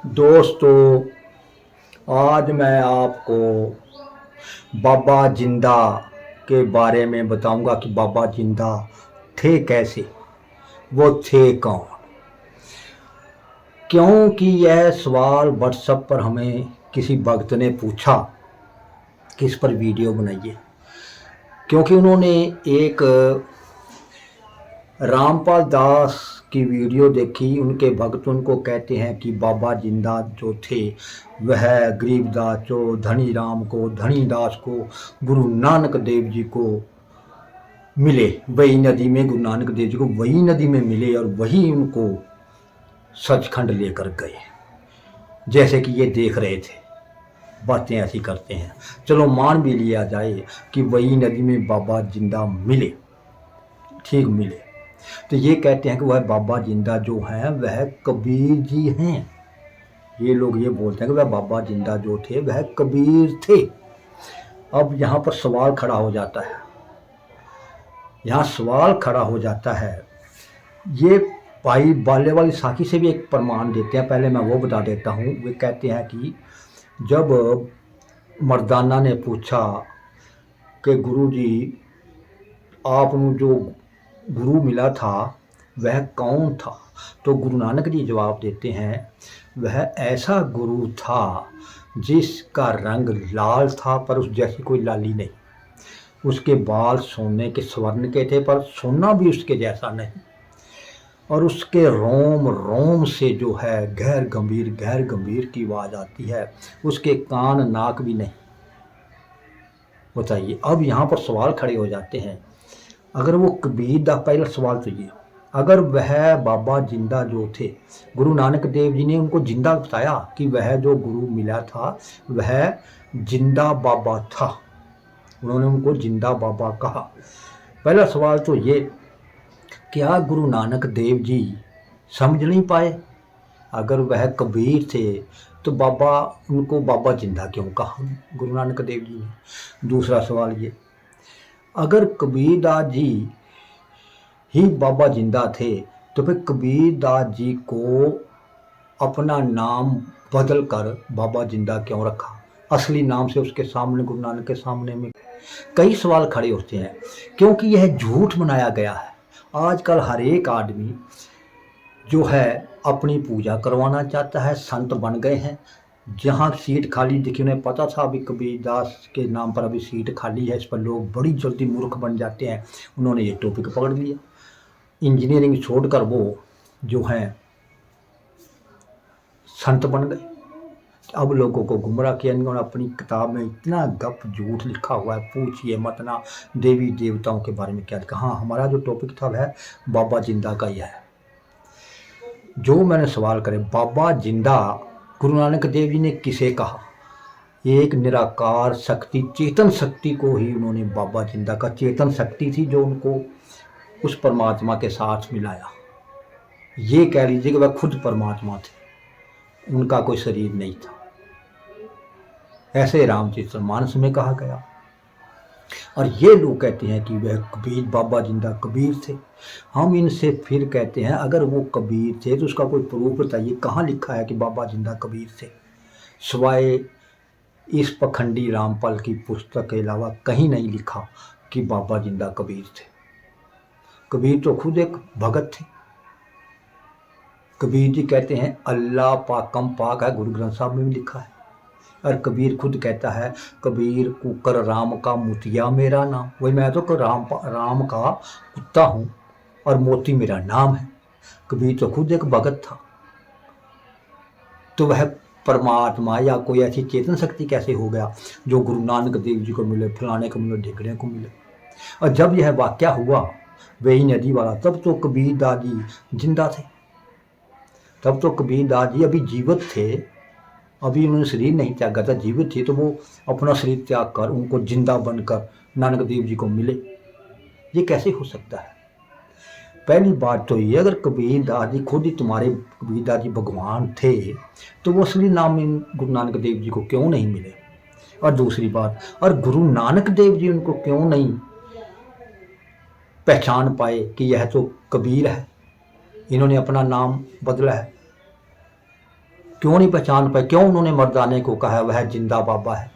दोस्तों, आज मैं आपको बाबा जिंदा के बारे में बताऊंगा कि बाबा जिंदा थे कैसे, वो थे कौन। क्योंकि यह सवाल व्हाट्सएप पर हमें किसी भक्त ने पूछा कि इस पर वीडियो बनाइए। क्योंकि उन्होंने एक रामपाल दास की वीडियो देखी। उनके भक्त उनको कहते हैं कि बाबा जिंदा जो थे वह गरीबदास को, धनी राम को, धनी दास को, गुरु नानक देव जी को मिले। वही नदी में गुरु नानक देव जी को वही नदी में मिले और वही उनको सचखंड लेकर गए। जैसे कि ये देख रहे थे, बातें ऐसी करते हैं। चलो मान भी लिया जाए कि वही नदी में बाबा जिंदा मिले, ठीक मिले, तो ये कहते हैं कि वह बाबा जिंदा जो हैं वह कबीर जी हैं। ये लोग ये बोलते हैं कि वह बाबा जिंदा जो थे वह कबीर थे। अब यहाँ पर सवाल खड़ा हो जाता है, यहाँ सवाल खड़ा हो जाता है। ये भाई बाले वाली साखी से भी एक प्रमाण देते हैं, पहले मैं वो बता देता हूँ। वे कहते हैं कि जब मर्दाना ने पूछा कि गुरु जी आपको जो गुरु मिला था वह कौन था, तो गुरु नानक जी जवाब देते हैं वह ऐसा गुरु था जिसका रंग लाल था पर उस जैसी कोई लाली नहीं। उसके बाल सोने के स्वर्ण के थे पर सोना भी उसके जैसा नहीं। और उसके रोम रोम से जो है गैर गंभीर की आवाज़ आती है। उसके कान नाक भी नहीं। बताइए, अब यहाँ पर सवाल खड़े हो जाते हैं। अगर वो कबीर दा, पहला सवाल तो ये, अगर वह बाबा जिंदा जो थे, गुरु नानक देव जी ने उनको जिंदा बताया कि वह जो गुरु मिला था वह जिंदा बाबा था, उन्होंने उनको जिंदा बाबा कहा। पहला सवाल तो ये, क्या गुरु नानक देव जी समझ नहीं पाए? अगर वह कबीर थे तो बाबा उनको बाबा जिंदा क्यों कहा गुरु नानक देव जी ने? दूसरा सवाल ये, अगर कबीरदास जी ही बाबा जिंदा थे तो फिर कबीरदास जी को अपना नाम बदल कर बाबा जिंदा क्यों रखा? असली नाम से उसके सामने, गुरु नानक के सामने में कई सवाल खड़े होते हैं, क्योंकि यह झूठ मनाया गया है। आजकल हर एक आदमी जो है अपनी पूजा करवाना चाहता है, संत बन गए हैं। जहाँ सीट खाली दिखी, उन्हें पता था अभी कबीरदास के नाम पर अभी सीट खाली है, इस पर लोग बड़ी जल्दी मूर्ख बन जाते हैं। उन्होंने ये टॉपिक पकड़ लिया। इंजीनियरिंग छोड़कर वो जो हैं संत बन गए। अब लोगों को गुमराह किया। इन्होंने अपनी किताब में इतना गप झूठ लिखा हुआ है, पूछिए मत ना। देवी देवताओं के बारे में क्या लिखा? हाँ, हमारा जो टॉपिक था वह बाबा जिंदा का ही है। जो मैंने सवाल करे, बाबा जिंदा गुरु नानक देव जी ने किसे कहा? एक निराकार शक्ति, चेतन शक्ति को ही उन्होंने बाबा जिंदा का। चेतन शक्ति थी जो उनको उस परमात्मा के साथ मिलाया। ये कह लीजिए कि वह खुद परमात्मा थे, उनका कोई शरीर नहीं था। ऐसे रामचरितमानस में कहा गया। और ये लोग कहते हैं कि वह कबीर, बाबा जिंदा कबीर थे। हम इनसे फिर कहते हैं, अगर वो कबीर थे तो उसका कोई प्रूफ बताइए, कहाँ लिखा है कि बाबा जिंदा कबीर थे? सिवाय इस पखंडी रामपाल की पुस्तक के अलावा कहीं नहीं लिखा कि बाबा जिंदा कबीर थे। कबीर तो खुद एक भगत थे। कबीर जी कहते हैं अल्लाह पाकम पाक है, गुरु ग्रंथ साहब में भी लिखा है। और कबीर खुद कहता है, कबीर कुकर राम का मोतिया मेरा नाम। वही मैं तो राम का कुत्ता हूँ और मोती मेरा नाम है। कबीर तो खुद एक भगत था। तो वह परमात्मा या कोई ऐसी चेतन शक्ति कैसे हो गया जो गुरु नानक देव जी को मिले, फलाने को मिले, ढिकड़े को मिले? और जब यह वाक्या हुआ वही नदी वाला, तब तो कबीरदास जी जिंदा थे। तब तो कबीरदास जी अभी जीवित थे, अभी उन्होंने शरीर नहीं त्यागा था, जीवित थे। तो वो अपना शरीर त्याग कर उनको जिंदा बनकर नानक देव जी को मिले। ये कैसे हो सकता है? पहली बात तो ये, अगर कबीरदास जी खुद ही, तुम्हारे कबीरदास जी भगवान थे, तो वो असली नाम गुरु नानक देव जी को क्यों नहीं मिले? और दूसरी बात, और गुरु नानक देव जी उनको क्यों नहीं पहचान पाए कि यह तो कबीर है, इन्होंने अपना नाम बदला है? क्यों नहीं पहचान पाए? क्यों उन्होंने मर्दाने को कहा वह जिंदा बाबा है?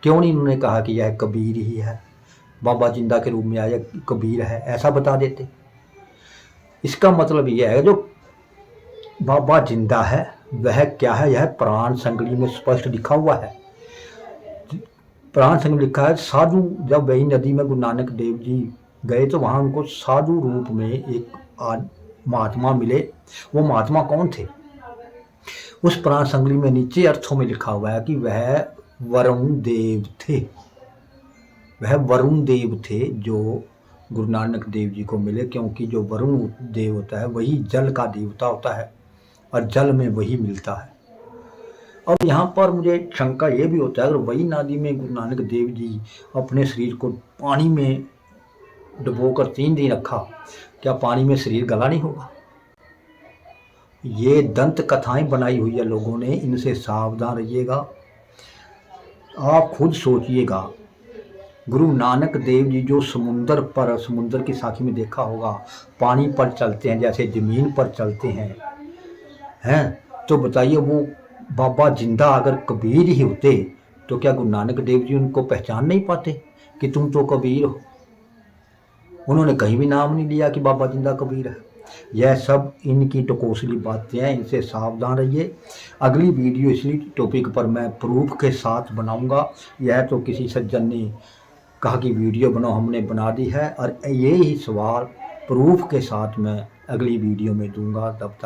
क्यों नहीं उन्होंने कहा कि यह कबीर ही है, बाबा जिंदा के रूप में आया कबीर है? ऐसा बता देते। इसका मतलब यह है जो बाबा जिंदा है वह क्या है, यह प्राण संगली में स्पष्ट लिखा हुआ है। प्राण संगली लिखा है, साधु जब वही नदी में गुरु नानक देव जी गए तो वहां उनको साधु रूप में एक महात्मा मिले। वो महात्मा कौन थे? उस प्राण संगली में नीचे अर्थों में लिखा हुआ है कि वह वरुण देव थे। वह वरुण देव थे जो गुरु नानक देव जी को मिले, क्योंकि जो वरुण देव होता है वही जल का देवता होता है और जल में वही मिलता है। अब यहाँ पर मुझे शंका ये भी होता है, अगर वही नदी में गुरु नानक देव जी अपने शरीर को पानी में डुबोकर 3 दिन रखा, क्या पानी में शरीर गला नहीं होगा? ये दंत कथाएं बनाई हुई है लोगों ने, इनसे सावधान रहिएगा। आप खुद सोचिएगा, गुरु नानक देव जी जो समुंदर पर, समुंदर की साखी में देखा होगा, पानी पर चलते हैं जैसे जमीन पर चलते हैं, तो बताइए वो बाबा जिंदा अगर कबीर ही होते तो क्या गुरु नानक देव जी उनको पहचान नहीं पाते कि तुम तो कबीर हो? उन्होंने कहीं भी नाम नहीं लिया कि बाबा जिंदा कबीर है। यह सब इनकी टकोसली बातें हैं, इनसे सावधान रहिए। अगली वीडियो इसी टॉपिक पर मैं प्रूफ के साथ बनाऊंगा। यह तो किसी सज्जन ने कहा कि वीडियो बनाओ, हमने बना दी है, और ये ही सवाल प्रूफ के साथ मैं अगली वीडियो में दूंगा। तब तक